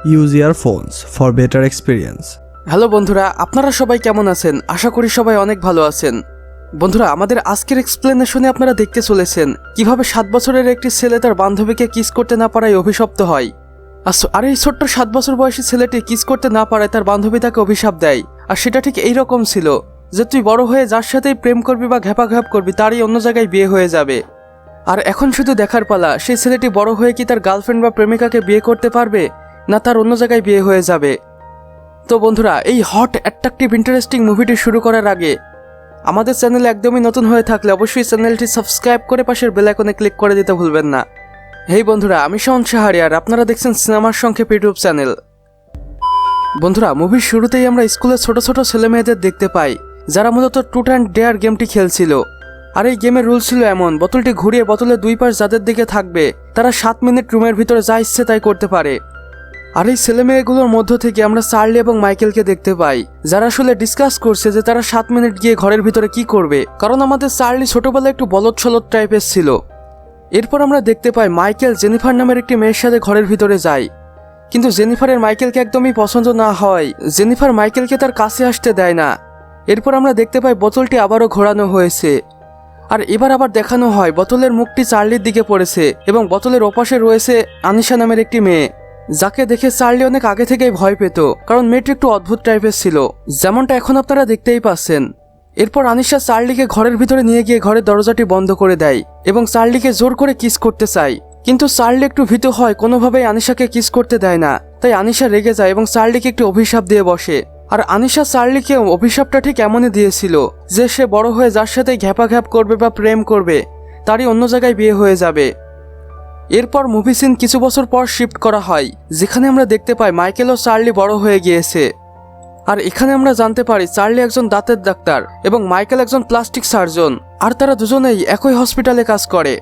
Use earphones for better experience. Hello বন্ধুরা, আপনারা সবাই কেমন আছেন? আশা করি সবাই অনেক ভালো আছেন। বন্ধুরা, আমাদের আজকের এক্সপ্লেনেশনে আপনারা দেখতে চলেছেন কিভাবে 7 বছরের একটি ছেলে তার বান্ধবীকে কিস করতে না পারায় অভিশপ্ত হয়। আর এই ছোট্ট 7 বছর বয়সী ছেলেটি কিস করতে না পারায় তার বান্ধবী তাকে অভিশাপ দেয়। আর সেটা ঠিক এইরকম ছিল যে তুই বড় হয়ে যার সাথেই প্রেম করবি বা ঘ্যাপাঘ্যাপ করবি তারই অন্য জায়গায় বিয়ে হয়ে যাবে। আর এখন শুধু দেখার পালা সেই ছেলেটি বড় হয়ে কি তার গার্লফ্রেন্ড বা প্রেমিকাকে বিয়ে করতে পারবে, না তার অন্য জায়গায় বিয়ে হয়ে যাবে। তো বন্ধুরা, এই হট অ্যাট্রাকটিভ ইন্টারেস্টিং মুভিটি শুরু করার আগে আমাদের চ্যানেল একদমই নতুন হয়ে থাকলে অবশ্যই চ্যানেলটি সাবস্ক্রাইব করে পাশের বেল আইকনে ক্লিক করে দিতে ভুলবেন না। হেই বন্ধুরা, আমি শাওন শাহরি আর আপনারা দেখছেন সিনেমার সংক্ষেপ ইউটিউব চ্যানেল। বন্ধুরা, মুভির শুরুতেই আমরা স্কুলের ছোট ছোট ছেলে মেয়েদের দেখতে পাই যারা মূলত ট্রুথ অ্যান্ড ডেয়ার গেমটি খেলছিল। আর এই গেমের রুল ছিল এমন, বোতলটি ঘুরিয়ে বোতলের দুই পাশ যাদের দিকে থাকবে তারা 7 মিনিট রুমের ভিতরে যা ইচ্ছে তাই করতে পারে। আর এই ছেলে মেয়েগুলোর মধ্য থেকে আমরা চার্লি এবং মাইকেলকে দেখতে পাই যারা আসলে ডিসকাস করছে যে তারা 7 মিনিট গিয়ে ঘরের ভিতরে কি করবে, কারণ আমাদের চার্লি ছোটবেলায় একটু বলদ ছলদ টাইপের ছিল। এরপর আমরা দেখতে পাই মাইকেল জেনিফার নামের একটি মেয়ের সাথে ঘরের ভিতরে যায়, কিন্তু জেনিফারের মাইকেলকে একদমই পছন্দ না হয় জেনিফার মাইকেলকে তার কাছে আসতে দেয় না। এরপর আমরা দেখতে পাই বোতলটি আবারও ঘোরানো হয়েছে, আর এবার আবার দেখানো হয় বোতলের মুখটি চার্লির দিকে পড়েছে এবং বোতলের ওপাশে রয়েছে আনিশা নামের একটি মেয়ে, যাকে দেখে চার্লি অনেক আগে থেকেই ভয় পেত, কারণ মেয়েটি একটু অদ্ভুত টাইপের ছিল, যেমনটা এখন আপনারা দেখতেই পাচ্ছেন। এরপর আনিশা চার্লিকে ঘরের ভিতরে নিয়ে গিয়ে ঘরের দরজাটি বন্ধ করে দেয় এবং চার্লিকে জোর করে কিস করতে চায়, কিন্তু চার্লি একটু ভীত হয়, কোনোভাবেই আনিশাকে কিস করতে দেয় না। তাই আনিশা রেগে যায় এবং চার্লিকে একটি অভিশাপ দিয়ে বসে। আর আনিশা চার্লিকে অভিশাপটা ঠিক এমনই দিয়েছিল যে সে বড় হয়ে যার সাথে ঘ্যাপাঘ্যাপ করবে বা প্রেম করবে তারই অন্য জায়গায় বিয়ে হয়ে যাবে। এরপর মুভি সিন কিছু বছর পর শিফট করা হয়, যেখানে আমরা দেখতে পাই মাইকেল ও চার্লি বড় হয়ে গিয়েছে। আর এখানে আমরা জানতে পারি চার্লি একজন দাঁতের ডাক্তার এবং মাইকেল একজন প্লাস্টিক সার্জন, আর তারা দুজনেই একই হসপিটালে কাজ করে।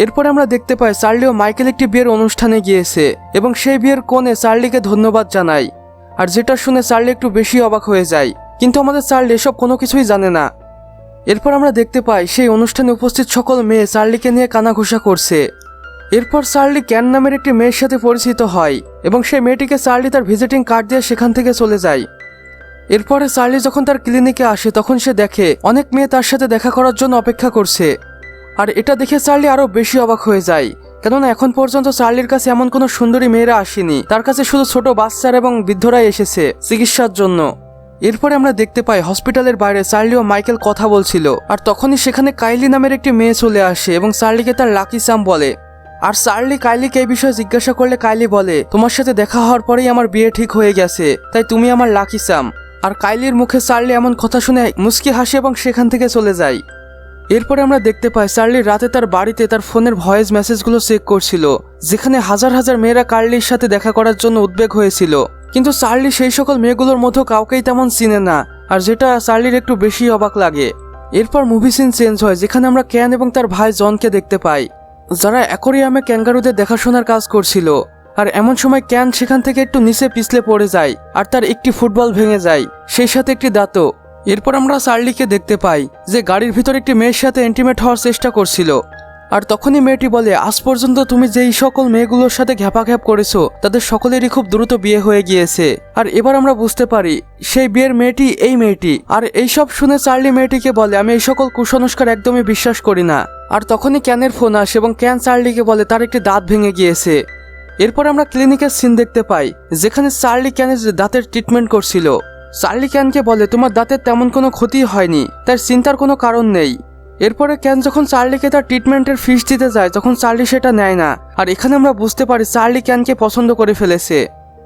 এরপরে আমরা দেখতে পাই চার্লি ও মাইকেল একটি বিয়ের অনুষ্ঠানে গিয়েছে এবং সেই বিয়ের কোণে চার্লিকে ধন্যবাদ জানায়, আর যেটা শুনে চার্লি একটু বেশি অবাক হয়ে যায়, কিন্তু আমাদের চার্লি এসব কোনো কিছুই জানে না। এরপর আমরা দেখতে পাই সেই অনুষ্ঠানে উপস্থিত সকল মেয়ে চার্লিকে নিয়ে কানাঘুষা করছে। এরপর চার্লি ক্যান নামের একটি মেয়ের সাথে পরিচিত হয় এবং সেই মেয়েটিকে চার্লি তার ভিজিটিং কার্ড দিয়ে সেখান থেকে চলে যায়। এরপরে চার্লি যখন তার ক্লিনিকে আসে তখন সে দেখে অনেক মেয়ে তার সাথে দেখা করার জন্য অপেক্ষা করছে, আর এটা দেখে চার্লি আরো বেশি অবাক হয়ে যায়, কেননা এখন পর্যন্ত চার্লির কাছে এমন কোনো সুন্দরী মেয়েরা আসেনি, তার কাছে শুধু ছোট বাচ্চারা এবং বৃদ্ধরাই এসেছে চিকিৎসার জন্য। এরপরে আমরা দেখতে পাই হসপিটালের বাইরে চার্লি ও মাইকেল কথা বলছিল, আর তখনই সেখানে কাইলি নামের একটি মেয়ে চলে আসে এবং চার্লিকে তার লাকি চাম বলে। আর চার্লি কাইলিকে এই বিষয়ে জিজ্ঞাসা করলে কাইলি বলে, তোমার সাথে দেখা হওয়ার পরেই আমার বিয়ে ঠিক হয়ে গেছে, তাই তুমি আমার লাকি চাম। আর কাইলির মুখে চার্লি এমন কথা শুনে মুচকি হাসে এবং সেখান থেকে চলে যায়। এরপরে আমরা দেখতে পাই চার্লি রাতে তার বাড়িতে তার ফোনের ভয়েস মেসেজগুলো চেক করছিল, যেখানে হাজার হাজার মেয়েরা কার্লির সাথে দেখা করার জন্য উদ্বেগ হয়েছিল, কিন্তু চার্লি সেই সকল মেয়েগুলোর মধ্যে কাউকেই তেমন চিনে না, আর যেটা চার্লির একটু বেশি অবাক লাগে। এরপর মুভি সিন চেঞ্জ হয়, যেখানে আমরা ক্যান এবং তার ভাই জনকে দেখতে পাই যারা অ্যাকোরিয়ামে ক্যাঙ্গারুদের দেখাশোনার কাজ করছিল। আর এমন সময় ক্যান সেখান থেকে একটু নিচে পিছলে পড়ে যায় আর তার একটি ফুটবল ভেঙে যায়, সেই সাথে একটি দাঁতও। এরপর আমরা চার্লিকে দেখতে পাই যে গাড়ির ভিতর একটি মেয়ের সাথে ইন্টিমেট হওয়ার চেষ্টা করছিল, আর তখনই মেয়েটি বলে, আজ পর্যন্ত তুমি যেই সকল মেয়েগুলোর সাথে ঘ্যাপাঘ্যাপ করেছো তাদের সকলেরই খুব দ্রুত বিয়ে হয়ে গিয়েছে। আর এবার আমরা বুঝতে পারি সেই বিয়ের মেয়েটি এই মেয়েটি। আর এইসব শুনে চার্লি মেয়েটিকে বলে, আমি এই সকল কুসংস্কার একদমই বিশ্বাস করি না। আর তখনই ক্যানের ফোন আসে এবং ক্যান চার্লিকে বলে তার একটি দাঁত ভেঙে গিয়েছে। এরপর আমরা ক্লিনিকের সিন দেখতে পাই, যেখানে চার্লি ক্যানের দাঁতের ট্রিটমেন্ট করছিল। চার্লি ক্যানকে বলে, তোমার দাঁতের তেমন কোনো ক্ষতি হয়নি, তার চিন্তার কোনো কারণ নেই। এরপরে ক্যান যখন চার্লিকে তার ট্রিটমেন্টের ফিস দিতে যায় তখন চার্লি সেটা নেয় না, আর এখানে আমরা বুঝতে পারি চার্লি ক্যানকে পছন্দ করে ফেলেছে।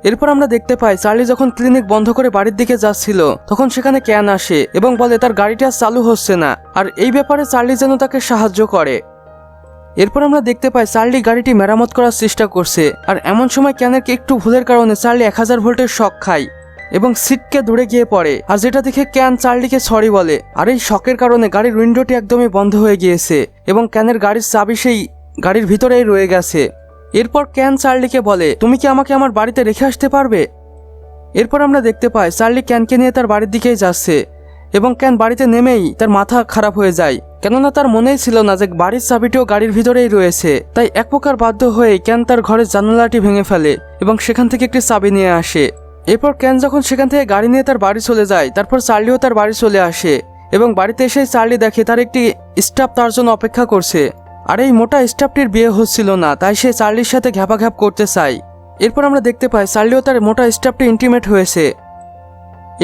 এরপর আমরা দেখতে পাই চার্লি যখন ক্লিনিক বন্ধ করে বাড়ির দিকে যাচ্ছিল তখন সেখানে ক্যান আসে এবং বলে তার গাড়িটা চালু হচ্ছে না, আর এই ব্যাপারে চার্লি যেন তাকে সাহায্য করে। এরপর আমরা দেখতে পাই চার্লি গাড়িটি মেরামত করার চেষ্টা করছে, আর এমন সময় ক্যানের একটু ভুলের কারণে চার্লি 1000 ভোল্টের শক খায় এবং সিটকে দূরে গিয়ে পড়ে, আর যেটা দেখে ক্যান চার্লিকে সরি বলে। আর এই শকের কারণে গাড়ির উইন্ডোটি একদমই বন্ধ হয়ে গিয়েছে এবং ক্যানের গাড়ির চাবি সেই গাড়ির ভিতরেই রয়ে গেছে। এরপর ক্যান চার্লিকে বলে, তুমি কি আমাকে আমার বাড়িতে রেখে আসতে পারবে? এরপর আমরা দেখতে পাই চার্লি ক্যানকে নিয়ে তার বাড়ির দিকেই যাচ্ছে এবং ক্যান বাড়িতে নেমেই তার মাথা খারাপ হয়ে যায়, কেননা তার মনেই ছিল না যে বাড়ির চাবিটিও গাড়ির ভিতরেই রয়েছে। তাই এক প্রকার বাধ্য হয়ে ক্যান তার ঘরের জানালাটি ভেঙে ফেলে এবং সেখান থেকে একটি চাবি নিয়ে আসে। এরপর ক্যান যখন সেখান থেকে গাড়ি নিয়ে তার বাড়ি চলে যায়, তারপর চার্লিও তার বাড়ি চলে আসে এবং বাড়িতে এসে চার্লি দেখে তার একটি স্টাফ তার জন্য অপেক্ষা করছে। আর এই মোটা স্টাফটির বিয়ে হচ্ছিল না, তাই সে চার্লির সাথে ঘ্যাপাঘ্যাপ করতে চায়। এরপর আমরা দেখতে পাই চার্লিও তার মোটা স্টাফটি ইন্টিমেট হয়েছে।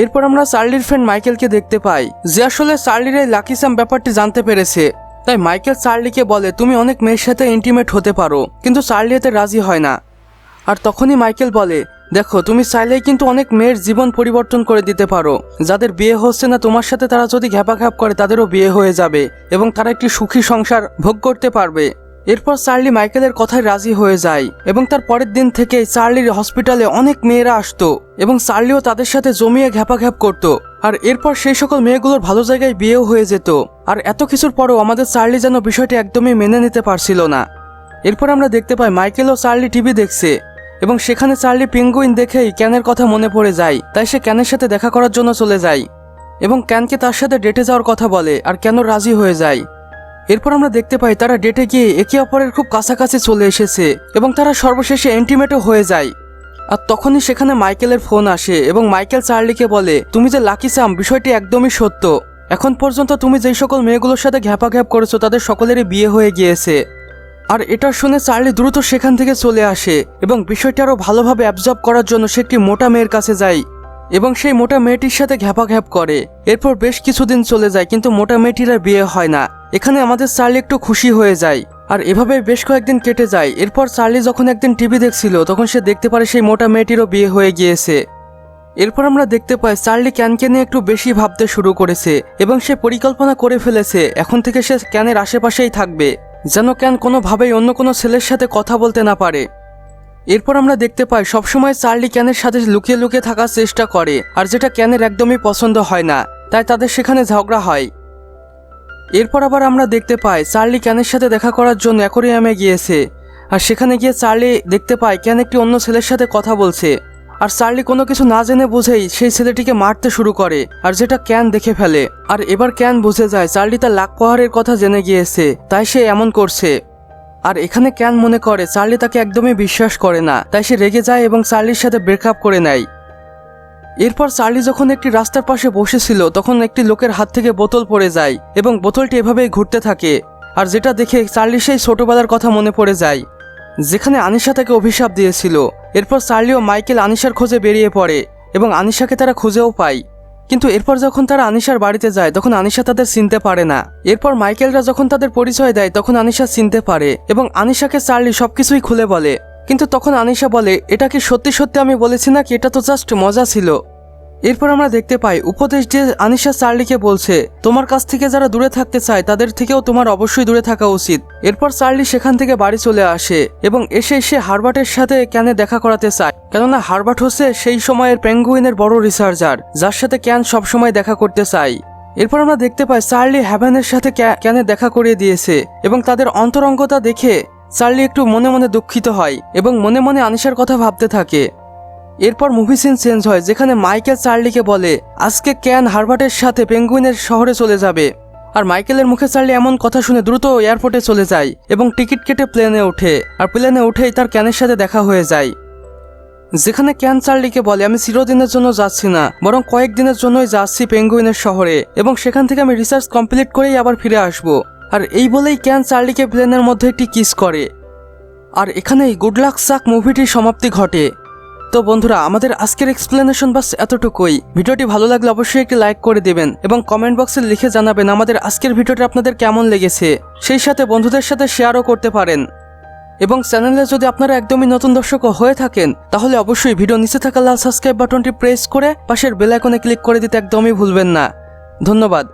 এরপর আমরা চার্লির ফ্রেন্ড মাইকেলকে দেখতে পাই, যে আসলে চার্লির এই লাকি স্যাম ব্যাপারটি জানতে পেরেছে। তাই মাইকেল চার্লিকে বলে, তুমি অনেক মেয়ের সাথে ইন্টিমেট হতে পারো, কিন্তু চার্লি এতে রাজি হয় না। আর তখনই মাইকেল বলে, দেখো তুমি চাইলেই কিন্তু অনেক মেয়ের জীবন পরিবর্তন করে দিতে পারো। যাদের বিয়ে হচ্ছে না তোমার সাথে, তারা যদি ঘ্যাপাঘ্যাপ করে তাদেরও বিয়ে হয়ে যাবে এবং তারা একটি সুখী সংসার ভোগ করতে পারবে। এরপর চার্লি মাইকেলের কথায় রাজি হয়ে যায় এবং তার পরের দিন থেকে চার্লির হসপিটালে অনেক মেয়েরা আসতো এবং চার্লিও তাদের সাথে জমিয়ে ঘ্যাপাঘ্যাপ করত। আর এরপর সেই সকল মেয়েগুলোর ভালো জায়গায় বিয়েও হয়ে যেত। আর এত কিছুর পরেও আমাদের চার্লি যেন বিষয়টি একদমই মেনে নিতে পারছিল না। এরপর আমরা দেখতে পাই মাইকেল ও চার্লি টিভি দেখছে এবং সেখানে চার্লি পেঙ্গুইন দেখেই ক্যানের কথা মনে পড়ে যায়। তাই সে ক্যানের সাথে দেখা করার জন্য চলে যায় এবং ক্যানকে তার সাথে ডেটে যাওয়ার কথা বলে, আর ক্যানও রাজি হয়ে যায়। এরপর আমরা দেখতে পাই তারা ডেটে গিয়ে একে অপরের খুব কাছাকাছি চলে এসেছে এবং তারা সর্বশেষে ইন্টিমেটও হয়ে যায়। আর তখনই সেখানে মাইকেলের ফোন আসে এবং মাইকেল চার্লিকে বলে, তুমি যে লাকি স্যাম, বিষয়টি একদমই সত্য। এখন পর্যন্ত তুমি যেই সকল মেয়েগুলোর সাথে ঘ্যাপাঘ্যাপ করেছো তাদের সকলেরই বিয়ে হয়ে গিয়েছে। আর এটা শুনে চার্লি দ্রুত সেখান থেকে চলে আসে এবং বিষয়টি আরও ভালোভাবে অ্যাবজর্ব করার জন্য সে একটি মোটা মেয়ের কাছে যায় এবং সেই মোটা মেয়েটির সাথে ঘ্যাপাঘ্যাপ করে। এরপর বেশ কিছুদিন চলে যায়, কিন্তু মোটা মেয়েটির আর বিয়ে হয় না। এখানে আমাদের চার্লি একটু খুশি হয়ে যায় আর এভাবে বেশ কয়েকদিন কেটে যায়। এরপর চার্লি যখন একদিন টিভি দেখছিল তখন সে দেখতে পারে সেই মোটা মেয়েটিরও বিয়ে হয়ে গিয়েছে। এরপর আমরা দেখতে পাই চার্লি ক্যানকে নিয়ে একটু বেশি ভাবতে শুরু করেছে এবং সে পরিকল্পনা করে ফেলেছে এখন থেকে সে ক্যানের আশেপাশেই থাকবে, যেন ক্যান কোনোভাবেই অন্য কোনো ছেলের সাথে কথা বলতে না পারে। এরপর আমরা দেখতে পাই সবসময় চার্লি ক্যানের সাথে লুকিয়ে লুকিয়ে থাকার চেষ্টা করে, আর যেটা ক্যানের একদমই পছন্দ হয় না, তাই তাদের সেখানে ঝগড়া হয়। এরপর আবার আমরা দেখতে পাই চার্লি ক্যানের সাথে দেখা করার জন্য অ্যাকোরিয়ামে গিয়েছে, আর সেখানে গিয়ে চার্লি দেখতে পায় ক্যান একটি অন্য ছেলের সাথে কথা বলছে। আর চার্লি কোনো কিছু না জেনে বুঝেই সেই ছেলেটিকে মারতে শুরু করে, আর যেটা ক্যান দেখে ফেলে। আর এবার ক্যান বুঝে যায় চার্লি তার লাক পাহাড়ের কথা জেনে গিয়েছে, তাই সে এমন করছে। আর এখানে ক্যান মনে করে চার্লি তাকে একদমই বিশ্বাস করে না, তাই সে রেগে যায় এবং চার্লির সাথে ব্রেকআপ করে নেয়। এরপর চার্লি যখন একটি রাস্তার পাশে বসেছিল তখন একটি লোকের হাত থেকে বোতল পড়ে যায় এবং বোতলটি এভাবেই ঘুরতে থাকে। আর যেটা দেখে চার্লি সেই ছোটবেলার কথা মনে পড়ে যায়, যেখানে আনিশা তাকে অভিশাপ দিয়েছিল। এরপর চার্লি ও মাইকেল আনিশার খোঁজে বেরিয়ে পড়ে এবং আনিশাকে তারা খুঁজেও পায়। কিন্তু এরপর যখন তারা আনিশার বাড়িতে যায় তখন আনিশা তাদের চিনতে পারে না। এরপর মাইকেলরা যখন তাদের পরিচয় দেয় তখন আনিশা চিনতে পারে এবং আনিশাকে চার্লি সবকিছুই খুলে বলে। কিন্তু তখন আনিশা বলে, এটা কি সত্যি সত্যি আমি বলেছি নাকি এটা তো জাস্ট মজা ছিল। এরপর আমরা দেখতে পাই উপদেশ দিয়ে আনিশা চার্লিকে বলছে, তোমার কাছ থেকে যারা দূরে থাকতে চায় তাদের থেকেও তোমার অবশ্যই দূরে থাকা উচিত। এরপর চার্লি সেখান থেকে বাড়ি চলে আসে এবং এসে সে হারবার্টের সাথে ক্যানে দেখা করাতে চায়, কেননা হারবার্ট হচ্ছে সেই সময়ের পেঙ্গুইনের বড় রিসার্চার, যার সাথে ক্যান সবসময় দেখা করতে চায়। এরপর আমরা দেখতে পাই চার্লি হ্যাভেনের সাথে ক্যানে দেখা করিয়ে দিয়েছে এবং তাদের অন্তরঙ্গতা দেখে চার্লি একটু মনে মনে দুঃখিত হয় এবং মনে মনে আনিশার কথা ভাবতে থাকে। এরপর মুভি সিন চেঞ্জ হয়, যেখানে মাইকেল চার্লিকে বলে আজকে ক্যান হারবার্টের সাথে পেঙ্গুইনের শহরে চলে যাবে। আর মাইকেলের মুখে চার্লি এমন কথা শুনে দ্রুত এয়ারপোর্টে চলে যায় এবং টিকিট কেটে প্লেনে ওঠে। আর প্লেনে উঠেই তার ক্যানের সাথে দেখা হয়ে যায়, যেখানে ক্যান চার্লিকে বলে, আমি চিরদিনের জন্য যাচ্ছি না, বরং কয়েকদিনের জন্যই যাচ্ছি পেঙ্গুইনের শহরে এবং সেখান থেকে আমি রিসার্চ কমপ্লিট করেই আবার ফিরে আসব। আর এই বলেই ক্যান চার্লিকে প্লেনের মধ্যে একটি কিস করে। আর এখানেই গুড লাক সাক মুভিটির সমাপ্তি ঘটে। তো বন্ধুরা, আমাদের আজকের এক্সপ্লেনেশন বাস এতটুকুই। ভিডিওটি ভালো লাগলে অবশ্যই একটি লাইক করে দেবেন এবং কমেন্ট বক্সে লিখে জানাবেন আমাদের আজকের ভিডিওটি আপনাদের কেমন লেগেছে। সেই সাথে বন্ধুদের সাথে শেয়ারও করতে পারেন। এবং চ্যানেলে যদি আপনারা একদমই নতুন দর্শক হয়ে থাকেন তাহলে অবশ্যই ভিডিও নিচে থাকা লাল সাবস্ক্রাইব বাটনটি প্রেস করে পাশের বেল আইকনে ক্লিক করে দিতে একদমই ভুলবেন না। ধন্যবাদ।